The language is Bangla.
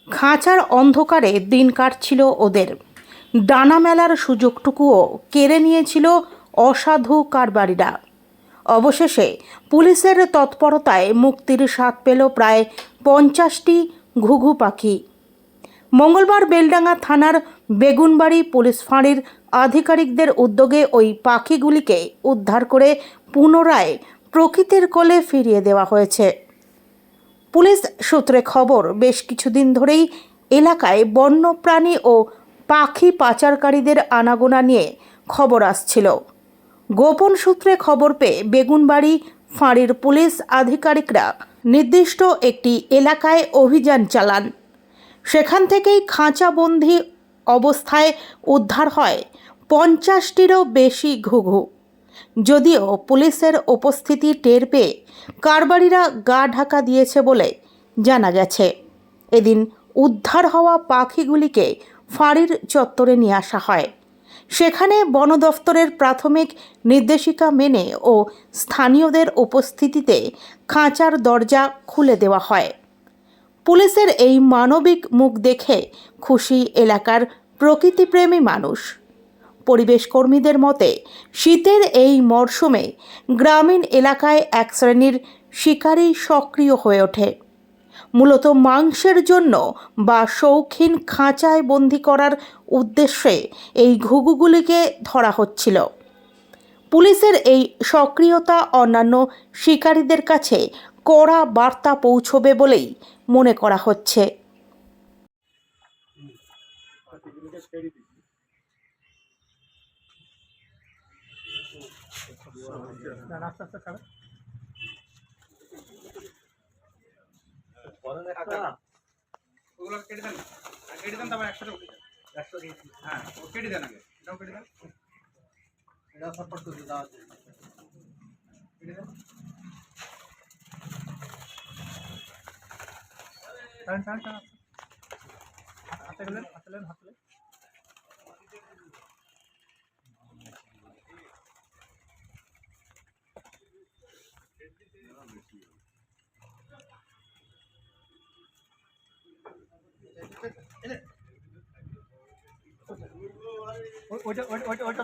খাঁচার অন্ধকারে দিন কাটছিল ওদের। ডানা মেলার সুযোগটুকুও কেড়ে নিয়েছিল অসাধু কারবারিরা। অবশেষে পুলিশের তৎপরতায় মুক্তির স্বাদ পেল প্রায় 50টি ঘুঘু পাখি। মঙ্গলবার বেলডাঙ্গা থানার বেগুনবাড়ি পুলিশ ফাঁড়ির আধিকারিকদের উদ্যোগে ওই পাখিগুলিকে উদ্ধার করে পুনরায় প্রকৃতির কোলে ফিরিয়ে দেওয়া হয়েছে। পুলিশ সূত্রে খবর, বেশ কিছুদিন ধরেই এলাকায় বন্যপ্রাণী ও পাখি পাচারকারীদের আনাগোনা নিয়ে খবর আসছিল। গোপন সূত্রে খবর পেয়ে বেগুনবাড়ি ফাঁড়ির পুলিশ আধিকারিকরা নির্দিষ্ট একটি এলাকায় অভিযান চালান। সেখান থেকেই খাঁচাবন্দি অবস্থায় উদ্ধার হয় 50টিরও বেশি ঘুঘু। যদিও পুলিশের উপস্থিতি টের পেয়ে কারবারিরা গা ঢাকা দিয়েছে বলে জানা গেছে। এদিন উদ্ধার হওয়া পাখিগুলিকে ফাঁড়ির চত্বরে নিয়ে আসা হয়। সেখানে বন দফতরের প্রাথমিক নির্দেশিকা মেনে ও স্থানীয়দের উপস্থিতিতে খাঁচার দরজা খুলে দেওয়া হয়। পুলিশের এই মানবিক মুখ দেখে খুশি এলাকার প্রকৃতিপ্রেমী মানুষ। পরিবেশ কর্মীদের মতে, শীতের এই মরশুমে গ্রামীণ এলাকায় এক শ্রেণীর শিকারী সক্রিয় হয়ে ওঠে। মূলত মাংসের জন্য বা শৌখিন খাঁচায় বন্দি করার উদ্দেশ্যে এই ঘুঘুগুলিকে ধরা হচ্ছিল। পুলিশের এই সক্রিয়তা অন্যান্য শিকারীদের কাছে কড়া বার্তা পৌঁছবে বলেই মনে করা হচ্ছে। ওগুলো কেটে দেন, কেটে দেন, তারপর একসাথে উঠে যান। হ্যাঁ, ও কেটে দেন আগে, এটাও কেটে দেন, এটা ফটফট করে দাও, কেটে দেন। টান টান টান, হাতে গেলেন, হাতে গেলেন, হাতে গেলেন। ওইটা